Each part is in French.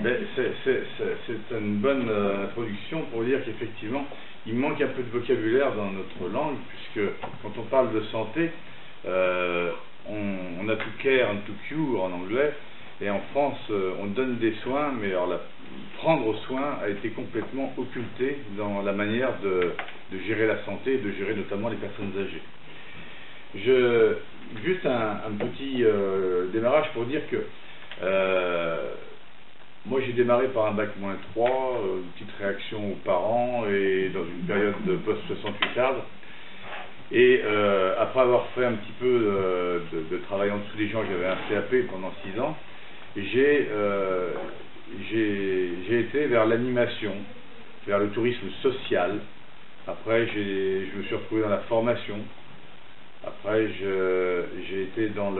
C'est une bonne introduction pour dire qu'effectivement, il manque un peu de vocabulaire dans notre langue, puisque quand on parle de santé, on a to care and to cure en anglais, et en France, on donne des soins, mais alors prendre soin a été complètement occulté dans la manière de gérer la santé, et de gérer notamment les personnes âgées. Juste un petit démarrage pour dire que moi j'ai démarré par un bac-3, une petite réaction aux parents et dans une période de post-68 cadre. Et après avoir fait un petit peu de travail en dessous des gens, j'avais un CAP pendant 6 ans, j'ai été vers l'animation, vers le tourisme social. Après je me suis retrouvé dans la formation. Après j'ai été dans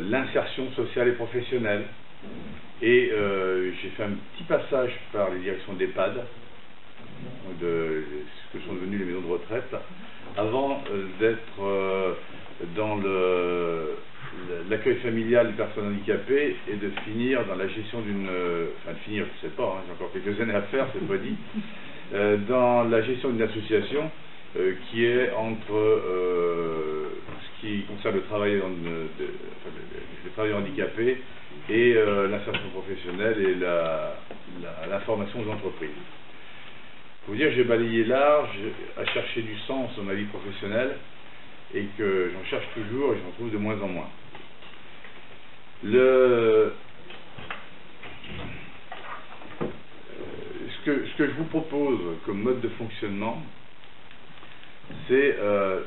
l'insertion sociale et professionnelle. Et j'ai fait un petit passage par les directions d'EHPAD, de ce que sont devenues les maisons de retraite, avant d'être dans l'accueil familial des personnes handicapées et de finir dans la gestion d'une... enfin, de finir, je ne sais pas, hein, j'ai encore quelques années à faire, c'est pas dit, dans la gestion d'une association qui est entre ce qui concerne le travail les travailleurs handicapés et l'insertion professionnelle et la formation des entreprises. Faut dire, j'ai balayé large à chercher du sens dans ma vie professionnelle et que j'en cherche toujours et j'en trouve de moins en moins. Ce que je vous propose comme mode de fonctionnement, c'est,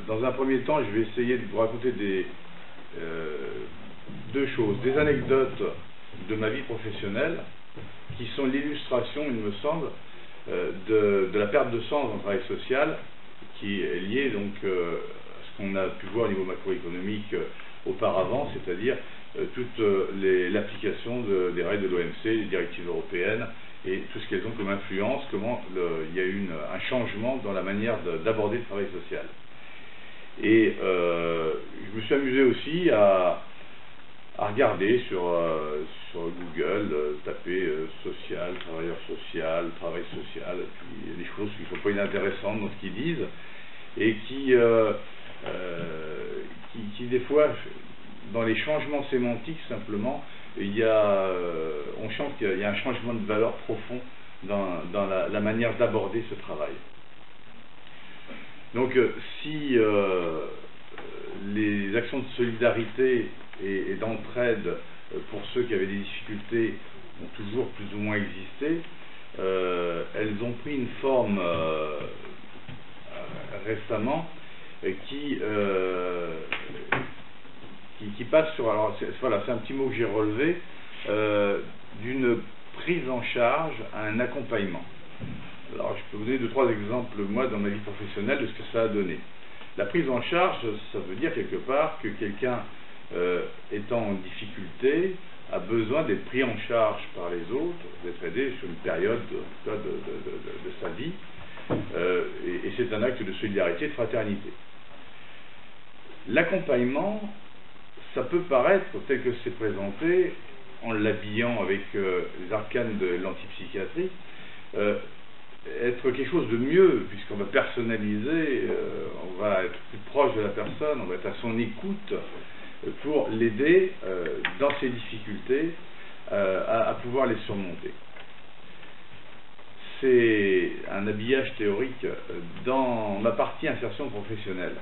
dans un premier temps, je vais essayer de vous raconter deux choses, des anecdotes de ma vie professionnelle, qui sont l'illustration, il me semble, de la perte de sens dans le travail social, qui est liée donc à ce qu'on a pu voir au niveau macroéconomique auparavant, c'est-à-dire toute l'application des règles de l'OMC, des directives européennes, et tout ce qu'elles ont comme influence, comment il y a eu un changement dans la manière d'aborder le travail social. Et je me suis amusé aussi à regarder sur Google, taper social, travailleur social, travail social, et puis il y a des choses qui ne sont pas inintéressantes dans ce qu'ils disent, et qui des fois, dans les changements sémantiques simplement, on sent qu'il y a un changement de valeur profond dans la manière d'aborder ce travail. Donc si les actions de solidarité et d'entraide pour ceux qui avaient des difficultés ont toujours plus ou moins existé, elles ont pris une forme récemment qui passe sur, alors voilà, c'est un petit mot que j'ai relevé, d'une prise en charge à un accompagnement. Alors je peux vous donner 2 ou 3 exemples, moi, dans ma vie professionnelle, de ce que ça a donné. La prise en charge, ça veut dire quelque part que quelqu'un étant en difficulté a besoin d'être pris en charge par les autres, d'être aidé sur une période de sa vie, et c'est un acte de solidarité et de fraternité. L'accompagnement, ça peut paraître, tel que c'est présenté, en l'habillant avec les arcanes de l'antipsychiatrie, être quelque chose de mieux, puisqu'on va personnaliser, on va être plus proche de la personne, on va être à son écoute pour l'aider dans ses difficultés à pouvoir les surmonter. C'est un habillage théorique dans ma partie insertion professionnelle.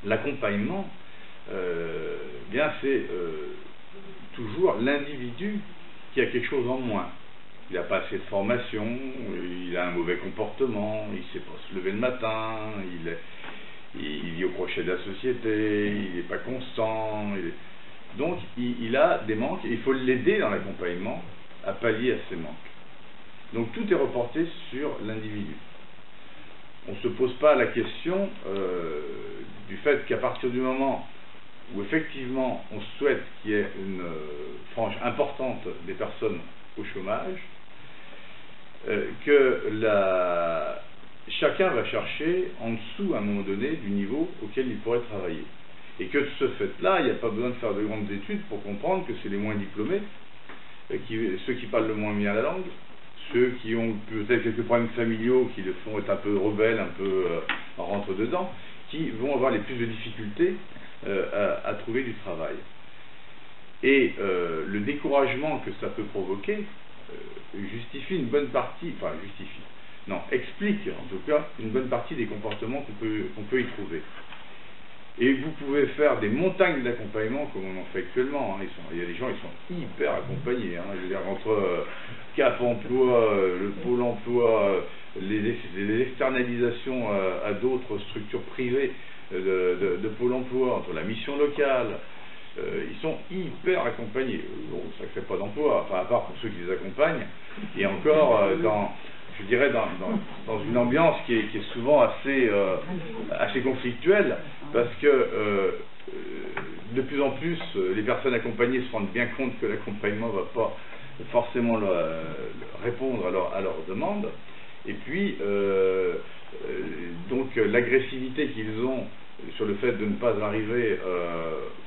L'accompagnement, bien c'est toujours l'individu qui a quelque chose en moins. Il n'a pas assez de formation, il a un mauvais comportement, il ne sait pas se lever le matin, il vit au crochet de la société, il n'est pas constant. Donc il a des manques et il faut l'aider dans l'accompagnement à pallier à ces manques. Donc tout est reporté sur l'individu. On ne se pose pas la question du fait qu'à partir du moment où effectivement on souhaite qu'il y ait une frange importante des personnes au chômage, que chacun va chercher en dessous à un moment donné du niveau auquel il pourrait travailler. Et que de ce fait-là, il n'y a pas besoin de faire de grandes études pour comprendre que c'est les moins diplômés ceux qui parlent le moins bien la langue, ceux qui ont peut-être quelques problèmes familiaux, qui le font être un peu rebelles, un peu en rentre-dedans, qui vont avoir les plus de difficultés à trouver du travail. Et le découragement que ça peut provoquer justifie une bonne partie, enfin justifie, non, explique en tout cas une bonne partie des comportements qu'on peut y trouver. Et vous pouvez faire des montagnes d'accompagnement comme on en fait actuellement. Hein. Il y a des gens qui sont hyper accompagnés. Hein. Je veux dire, entre Cap Emploi, le Pôle Emploi, les externalisations à d'autres structures privées de Pôle Emploi, entre la mission locale, ils sont hyper accompagnés. Bon, ça ne crée pas d'emploi, enfin, à part pour ceux qui les accompagnent. Et encore, je dirais, dans une ambiance qui est souvent assez conflictuelle, parce que de plus en plus, les personnes accompagnées se rendent bien compte que l'accompagnement ne va pas forcément répondre à leurs demandes. Et puis, donc, l'agressivité qu'ils ont sur le fait de ne pas arriver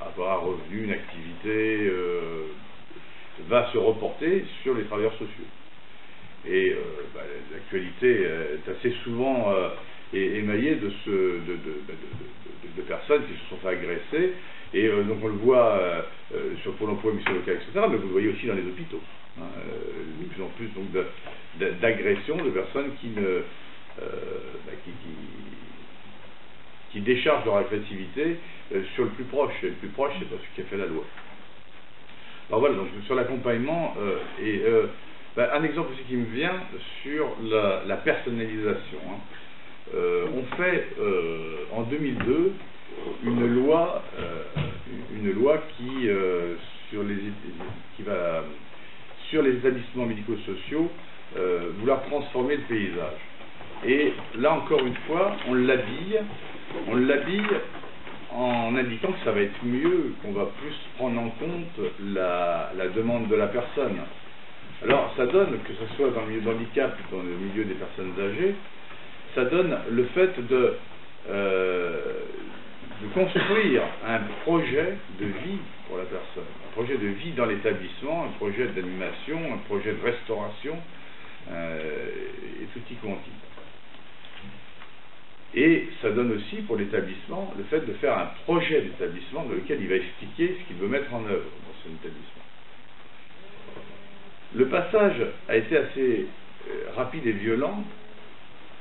à avoir un revenu, une activité, va se reporter sur les travailleurs sociaux. Et l'actualité est assez souvent émaillée de personnes qui se sont fait agresser, et donc on le voit sur Pôle emploi, mission locale, etc., mais vous le voyez aussi dans les hôpitaux. Hein, de plus en plus d'agressions de personnes qui déchargent leur agressivité sur le plus proche, et le plus proche, c'est pas celui qui a fait la loi. Alors voilà, donc sur l'accompagnement, un exemple aussi qui me vient sur la personnalisation. Hein. On fait en 2002 une loi qui va sur les établissements médico-sociaux vouloir transformer le paysage. Et là encore une fois, on l'habille en indiquant que ça va être mieux, qu'on va plus prendre en compte la demande de la personne. Alors, ça donne, que ce soit dans le milieu de l'handicap ou dans le milieu des personnes âgées, ça donne le fait de construire un projet de vie pour la personne, un projet de vie dans l'établissement, un projet d'animation, un projet de restauration, et tutti quanti. Et ça donne aussi pour l'établissement le fait de faire un projet d'établissement dans lequel il va expliquer ce qu'il veut mettre en œuvre dans son établissement. Le passage a été assez rapide et violent.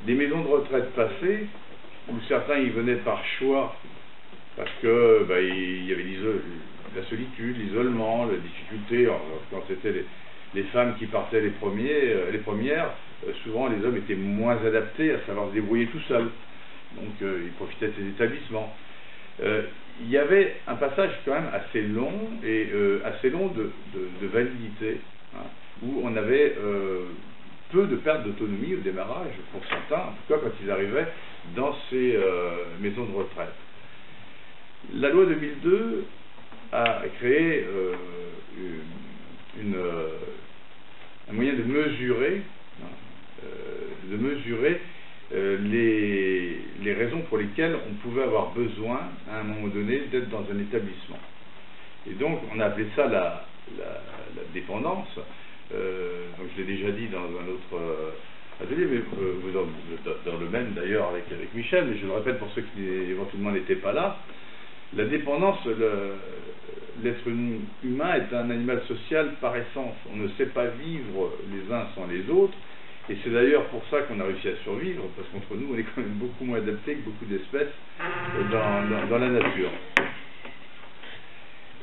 Des maisons de retraite passées, où certains y venaient par choix, parce que il y avait la solitude, l'isolement, la difficulté. Quand c'était les femmes qui partaient les premières, souvent les hommes étaient moins adaptés à savoir se débrouiller tout seuls. Donc ils profitaient de ces établissements. Il y avait un passage quand même assez long, et assez long de validité, hein, où on avait peu de perte d'autonomie au démarrage, pour certains, en tout cas quand ils arrivaient dans ces maisons de retraite. La loi 2002 a créé un moyen de mesurer, les raisons pour lesquelles on pouvait avoir besoin, à un moment donné, d'être dans un établissement. Et donc, on a appelé ça la dépendance. Donc, je l'ai déjà dit dans un autre atelier, mais dans le même d'ailleurs avec Michel, mais je le répète pour ceux qui éventuellement n'étaient pas là. La dépendance, l'être humain est un animal social par essence. On ne sait pas vivre les uns sans les autres. Et c'est d'ailleurs pour ça qu'on a réussi à survivre, parce qu'entre nous, on est quand même beaucoup moins adaptés que beaucoup d'espèces dans la nature.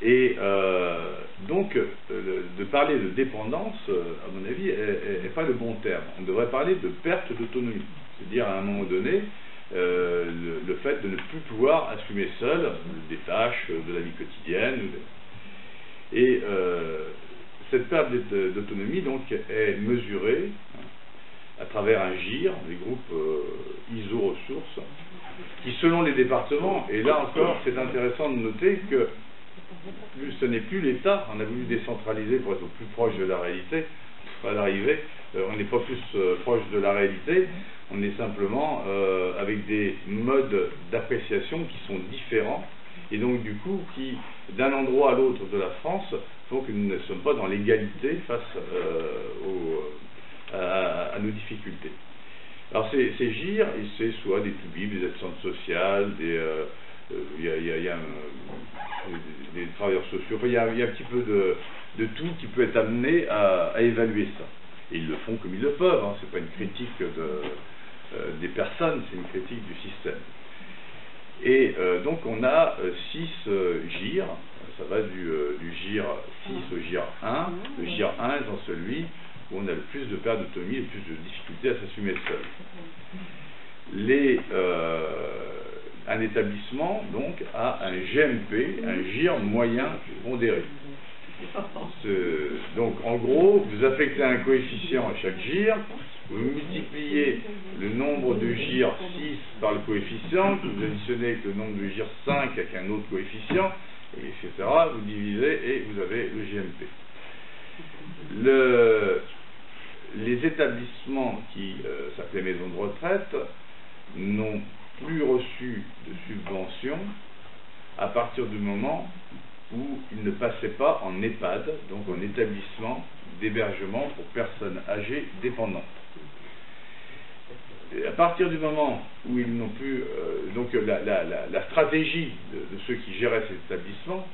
Et donc, de parler de dépendance, à mon avis, n'est pas le bon terme. On devrait parler de perte d'autonomie. C'est-à-dire, à un moment donné, le fait de ne plus pouvoir assumer seul des tâches de la vie quotidienne. Et cette perte d'autonomie, donc, est mesurée à travers un GIR, des groupes ISO ressources, qui selon les départements, et là encore c'est intéressant de noter que ce n'est plus l'État, on a voulu décentraliser pour être au plus proche de la réalité, à l'arrivée, on n'est pas plus proche de la réalité, on est simplement avec des modes d'appréciation qui sont différents et donc du coup qui, d'un endroit à l'autre de la France, font que nous ne sommes pas dans l'égalité face à nos difficultés. Alors ces GIR, c'est soit des toubibs, des assistantes sociales, des travailleurs sociaux, enfin, il y a un petit peu de tout qui peut être amené à évaluer ça. Et ils le font comme ils le peuvent, hein. C'est pas une critique des personnes, c'est une critique du système. Et donc on a 6 GIR, ça va du GIR 6 au GIR 1. Le GIR 1 étant celui où on a le plus de perte d'autonomie et le plus de difficultés à s'assumer seul. Un établissement donc a un GMP, un GIR moyen pondéré. Donc en gros, vous affectez un coefficient à chaque GIR, vous multipliez le nombre de GIR 6 par le coefficient, que vous additionnez avec le nombre de GIR 5 avec un autre coefficient, etc. Vous divisez et vous avez le GMP. Les établissements qui s'appelaient maisons de retraite n'ont plus reçu de subventions à partir du moment où ils ne passaient pas en EHPAD, donc en établissement d'hébergement pour personnes âgées dépendantes. Et à partir du moment où ils n'ont plus... donc la stratégie de ceux qui géraient ces établissements,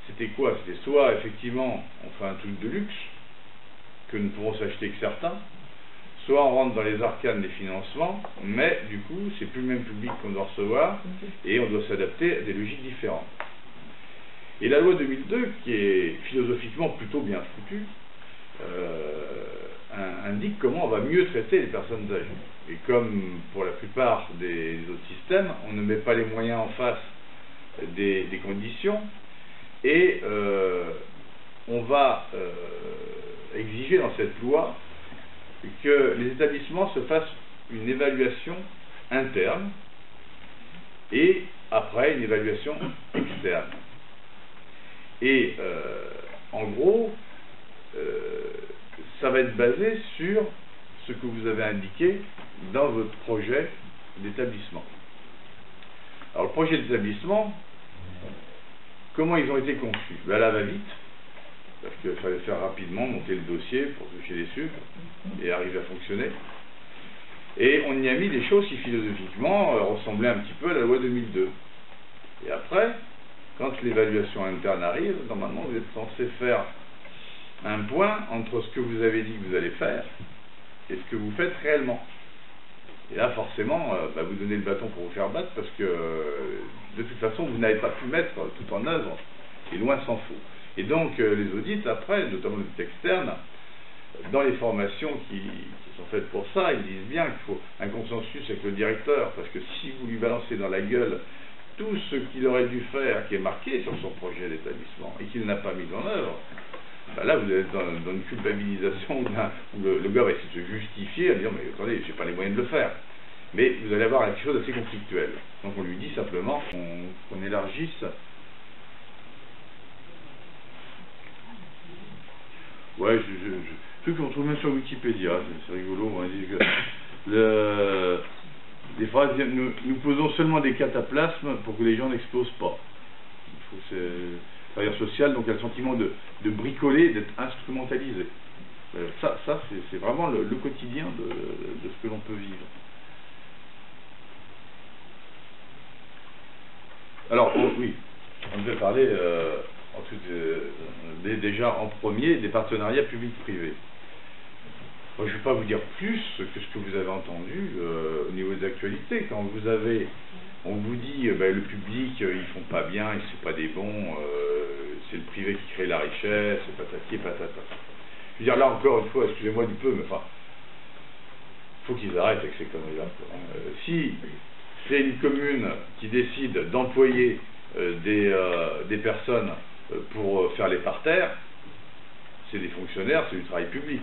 c'était quoi? C'était soit effectivement on fait un truc de luxe, que ne pourront s'acheter que certains, soit on rentre dans les arcanes des financements, mais du coup c'est plus le même public qu'on doit recevoir et on doit s'adapter à des logiques différentes. Et la loi 2002, qui est philosophiquement plutôt bien foutue, indique comment on va mieux traiter les personnes âgées. Et comme pour la plupart des autres systèmes, on ne met pas les moyens en face des conditions, et on va exiger dans cette loi que les établissements se fassent une évaluation interne et après une évaluation externe. Et en gros, ça va être basé sur ce que vous avez indiqué dans votre projet d'établissement. Alors le projet d'établissement, comment ils ont été conçus? Ben, là va vite, parce qu'il fallait faire rapidement, monter le dossier pour toucher les subs et arriver à fonctionner. Et on y a mis des choses qui philosophiquement ressemblaient un petit peu à la loi 2002. Et après, quand l'évaluation interne arrive, normalement vous êtes censé faire un point entre ce que vous avez dit que vous allez faire et ce que vous faites réellement. Et là forcément, vous donnez le bâton pour vous faire battre parce que de toute façon vous n'avez pas pu mettre tout en œuvre, et loin s'en faut. Et donc les audits après, notamment les audits externes, dans les formations qui sont faites pour ça, ils disent bien qu'il faut un consensus avec le directeur, parce que si vous lui balancez dans la gueule tout ce qu'il aurait dû faire, qui est marqué sur son projet d'établissement, et qu'il n'a pas mis en œuvre, là vous êtes dans une culpabilisation où le gars va essayer de se justifier, à dire mais attendez, j'ai pas les moyens de le faire. Mais vous allez avoir quelque chose d'assez conflictuel. Donc on lui dit simplement qu'on élargisse. Ouais, truc qu'on trouve même sur Wikipédia, c'est rigolo, on dit que des phrases, nous posons seulement des cataplasmes pour que les gens n'explosent pas. Il faut que c'est travailleur social, donc il y a le sentiment de bricoler, d'être instrumentalisé. Ça c'est vraiment le quotidien de ce que l'on peut vivre. Alors, oui, on devait parler déjà en premier des partenariats publics-privés. Moi, je ne vais pas vous dire plus que ce que vous avez entendu au niveau des actualités. Quand on vous dit le public, ils font pas bien, c'est pas des bons, c'est le privé qui crée la richesse, c'est patati et patata. Je veux dire, là encore une fois, excusez-moi du peu, mais enfin, il faut qu'ils arrêtent avec ces conneries-là. Si c'est une commune qui décide d'employer des personnes pour faire les parterres, c'est des fonctionnaires, c'est du travail public.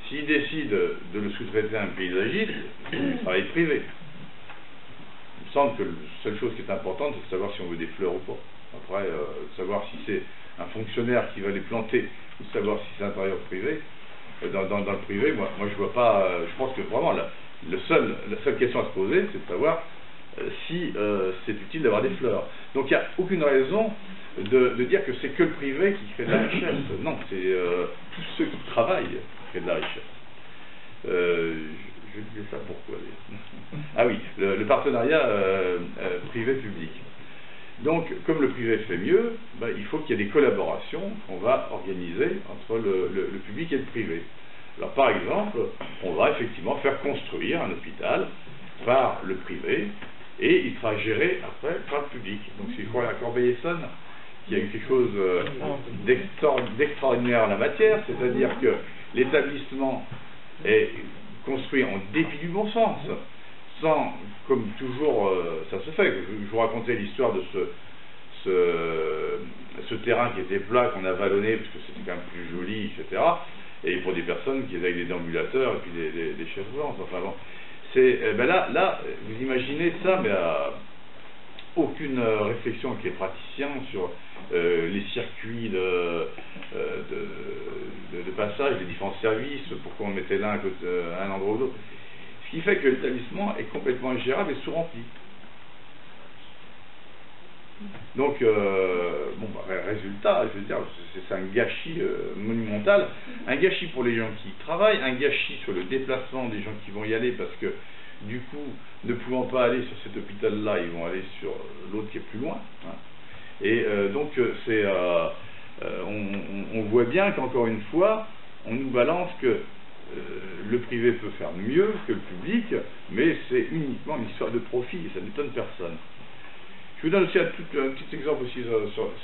S'ils décident de le sous-traiter à un paysagiste, c'est du travail privé. Il me semble que la seule chose qui est importante, c'est de savoir si on veut des fleurs ou pas. Après, savoir si c'est un fonctionnaire qui va les planter, ou savoir si c'est un travailleur privé. Dans le privé, moi je vois pas. Je pense que vraiment la seule question à se poser, c'est de savoir si c'est utile d'avoir des fleurs. Donc il n'y a aucune raison de dire que c'est que le privé qui crée de la richesse. Non, c'est tous ceux qui travaillent qui créent de la richesse. Je disais ça pourquoi ah oui, le partenariat privé-public. Donc, comme le privé fait mieux, ben, il faut qu'il y ait des collaborations qu'on va organiser entre le public et le privé. Alors, par exemple, on va effectivement faire construire un hôpital par le privé et il sera géré après par le public. Donc, si je crois à Corbeil-Essonnes, qui a eu quelque chose d'extraordinaire en la matière, c'est-à-dire que l'établissement est construit en dépit du bon sens, sans, comme toujours ça se fait. Je vous racontais l'histoire de ce terrain qui était plat, qu'on a vallonné, parce que c'était quand même plus joli, etc. Et pour des personnes qui étaient avec des déambulateurs et puis des chaises roulantes. Enfin bon, ben là, vous imaginez ça, mais aucune réflexion avec les praticiens sur les circuits de passage, les différents services, pourquoi on mettait l'un à un endroit ou l'autre. Ce qui fait que l'établissement est complètement ingérable et sous-rempli. Donc, bon, bah, résultat, je veux dire, c'est un gâchis monumental, un gâchis pour les gens qui travaillent, un gâchis sur le déplacement des gens qui vont y aller, parce que, du coup, ne pouvant pas aller sur cet hôpital-là, ils vont aller sur l'autre qui est plus loin. Hein. Et donc, on voit bien qu'encore une fois, on nous balance que le privé peut faire mieux que le public, mais c'est uniquement une histoire de profit, et ça n'étonne personne. Je vous donne aussi un petit exemple aussi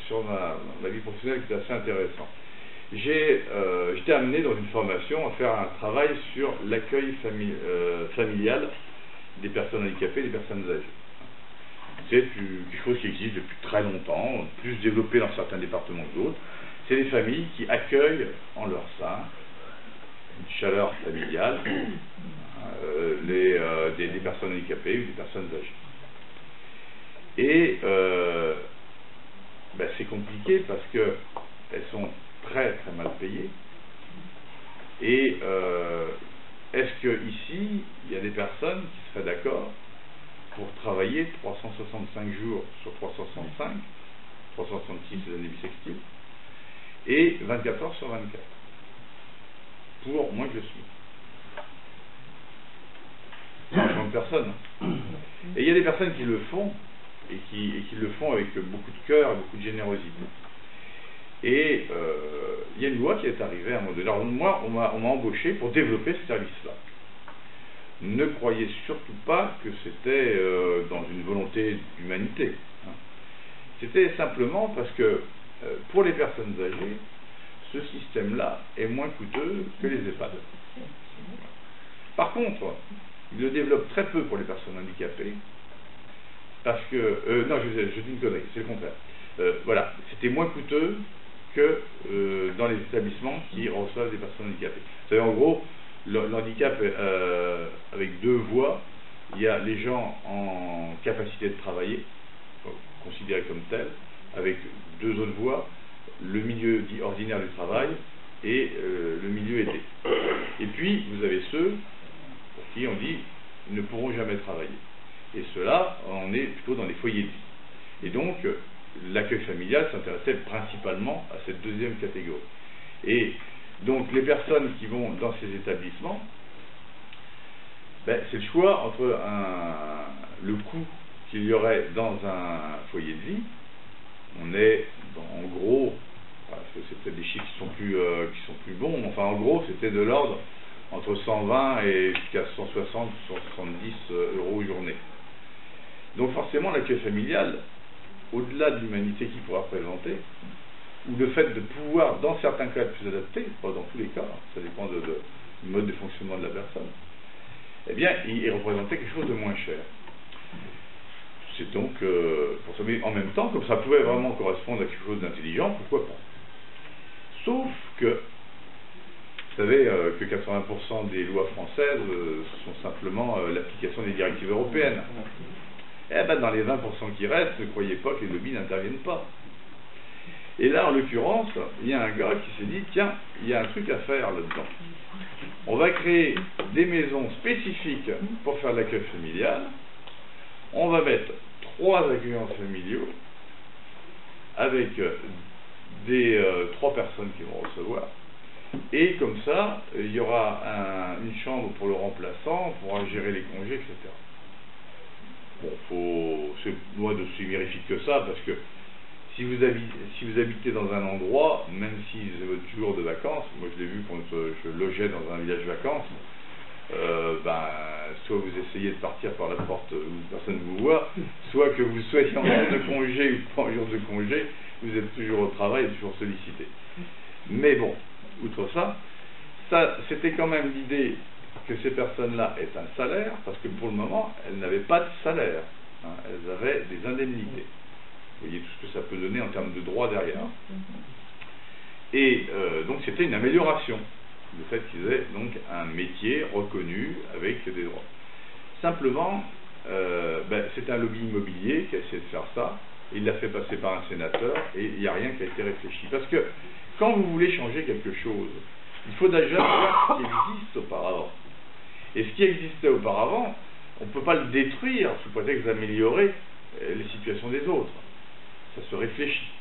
sur ma vie professionnelle qui est assez intéressant. J'étais amené dans une formation à faire un travail sur l'accueil familial des personnes handicapées et des personnes âgées. C'est quelque chose qui existe depuis très longtemps, plus développé dans certains départements que d'autres. C'est des familles qui accueillent en leur sein une chaleur familiale des personnes handicapées ou des personnes âgées. Et ben c'est compliqué parce qu'elles sont très très mal payées. Et est-ce qu'ici, il y a des personnes qui seraient d'accord pour travailler 365 jours sur 365, 366 les années bissextiles, et 24 heures sur 24, pour moins que je suis. C'est un champ de personnes. Et il y a des personnes qui le font, et qui le font avec beaucoup de cœur et beaucoup de générosité. Et il y a une loi qui est arrivée à un moment donné. Alors moi, on m'a embauché pour développer ce service-là. Ne croyez surtout pas que c'était dans une volonté d'humanité. Hein. C'était simplement parce que pour les personnes âgées, ce système-là est moins coûteux que les EHPAD. Par contre, il le développe très peu pour les personnes handicapées, parce que... non, je dis une connerie, c'est le contraire. Voilà, c'était moins coûteux que dans les établissements qui reçoivent des personnes handicapées. Vous savez, en gros, l'handicap avec deux voies, il y a les gens en capacité de travailler, considérés comme tels, avec deux autres voies, le milieu dit ordinaire du travail et le milieu aidé. Et puis, vous avez ceux pour qui on dit ils ne pourront jamais travailler. Et ceux-là, on est plutôt dans les foyers de vie. Et donc, l'accueil familial s'intéressait principalement à cette deuxième catégorie. Et donc, les personnes qui vont dans ces établissements, ben, c'est le choix entre le coût qu'il y aurait dans un foyer de vie. On est, en gros, parce que c'est peut-être des chiffres qui sont plus bons, mais enfin, en gros, c'était de l'ordre entre 120 et jusqu'à 160, 170 euros journée. Donc forcément, l'accueil familial, au-delà de l'humanité qu'il pourra représenter, ou le fait de pouvoir, dans certains cas, être plus adapté, pas dans tous les cas, ça dépend du mode de fonctionnement de la personne, eh bien, il représentait quelque chose de moins cher. C'est donc, pour ça, mais en même temps, comme ça pouvait vraiment correspondre à quelque chose d'intelligent, pourquoi pas. Sauf que, vous savez que 80% des lois françaises sont simplement l'application des directives européennes. Eh bien, dans les 20% qui restent, ne croyez pas que les lobbies n'interviennent pas. Et là, en l'occurrence, il y a un gars qui s'est dit, tiens, il y a un truc à faire là-dedans. On va créer des maisons spécifiques pour faire de l'accueil familial. on va mettre 3 accueillants familiaux avec 3 personnes qui vont recevoir. Et comme ça, il y aura une chambre pour le remplaçant, on pourra gérer les congés, etc. Bon, c'est loin de si mirifique que ça, parce que si vous habitez dans un endroit, même si c'est votre jour de vacances, moi je l'ai vu quand je logeais dans un village vacances, soit vous essayez de partir par la porte où personne ne vous voit, soit que vous soyez en jour de congé ou pas en jour de congé, vous êtes toujours au travail et toujours sollicité. Mais bon, outre ça, c'était quand même l'idée que ces personnes-là aient un salaire, parce que pour le moment, elles n'avaient pas de salaire, hein, elles avaient des indemnités. Vous voyez tout ce que ça peut donner en termes de droits derrière. Et donc c'était une amélioration, le fait qu'ils aient donc un métier reconnu avec des droits. Simplement, c'est un lobby immobilier qui a essayé de faire ça, il l'a fait passer par un sénateur, et il n'y a rien qui a été réfléchi. Parce que quand vous voulez changer quelque chose, il faut déjà savoir ce qui existe auparavant. Et ce qui existait auparavant, on ne peut pas le détruire sous prétexte d'améliorer les situations des autres. Ça se réfléchit.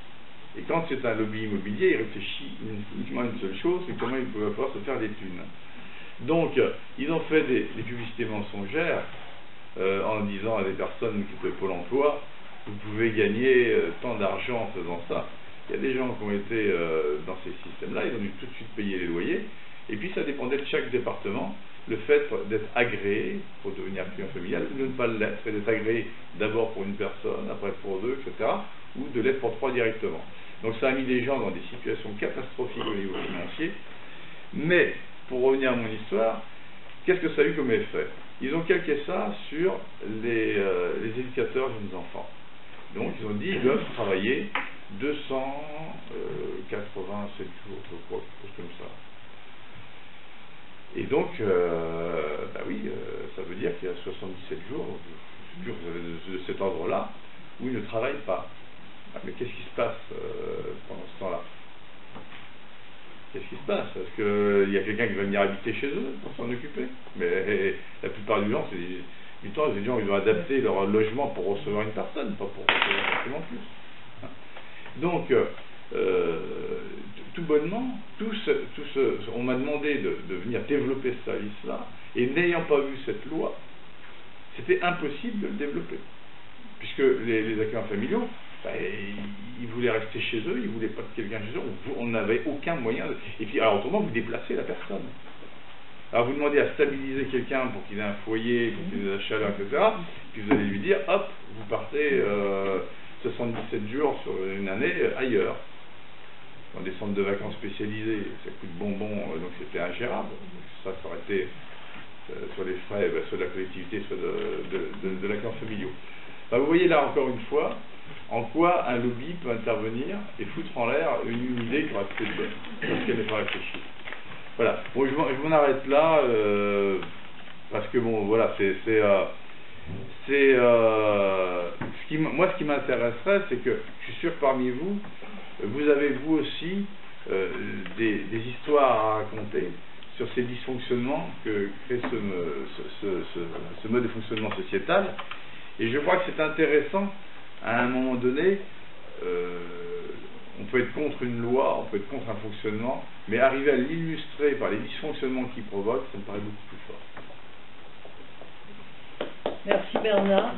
Et quand c'est un lobby immobilier, il réfléchit uniquement à une seule chose, c'est comment il peut pouvoir se faire des thunes. Donc, ils ont fait des publicités mensongères en disant à des personnes qui étaient Pôle emploi, vous pouvez gagner tant d'argent en faisant ça. Il y a des gens qui ont été dans ces systèmes-là, ils ont dû tout de suite payer les loyers, et puis ça dépendait de chaque département, le fait d'être agréé pour devenir client familial, ou de ne pas l'être, et d'être agréé d'abord pour une personne, après pour 2, etc., ou de l'être pour 3 directement. Donc ça a mis les gens dans des situations catastrophiques au niveau financier, mais pour revenir à mon histoire, qu'est-ce que ça a eu comme effet? Ils ont calqué ça sur les éducateurs jeunes enfants. Donc ils ont dit qu'ils doivent travailler 287 jours, je crois, quelque chose comme ça. Et donc, ça veut dire qu'il y a 77 jours, de cet ordre-là, où ils ne travaillent pas. Ah, mais qu'est-ce qui se passe pendant ce temps-là? Qu'est-ce qui se passe? Est-ce qu'il y a quelqu'un qui va venir habiter chez eux pour s'en occuper? Mais la plupart du temps, c'est des gens qui vont adapter leur logement pour recevoir une personne, pas pour recevoir forcément plus. Donc, tout bonnement, on m'a demandé de venir développer ce service-là, et n'ayant pas vu cette loi, c'était impossible de le développer. Puisque les accueillants familiaux, ils voulaient rester chez eux, ils ne voulaient pas de quelqu'un chez eux, on n'avait aucun moyen. Et puis, alors autrement, vous déplacez la personne. Alors vous demandez à stabiliser quelqu'un pour qu'il ait un foyer, pour qu'il ait de la chaleur, etc. Puis vous allez lui dire, hop, vous partez 77 jours sur une année ailleurs, dans des centres de vacances spécialisés. Ça coûte bonbon, donc c'était ingérable. Ça aurait été sur les frais, soit de la collectivité, soit de l'accueil familiaux. Vous voyez là encore une fois en quoi un lobby peut intervenir et foutre en l'air une idée qui aurait été bonne, parce qu'elle n'est pas réfléchie. Voilà, bon, je m'en arrête là, parce que bon, voilà, moi ce qui m'intéresserait, c'est que je suis sûr que parmi vous, vous avez vous aussi des histoires à raconter sur ces dysfonctionnements que crée ce mode de fonctionnement sociétal. Et je crois que c'est intéressant, à un moment donné, on peut être contre une loi, on peut être contre un fonctionnement, mais arriver à l'illustrer par les dysfonctionnements qu'il provoque, ça me paraît beaucoup plus fort. Merci Bernard.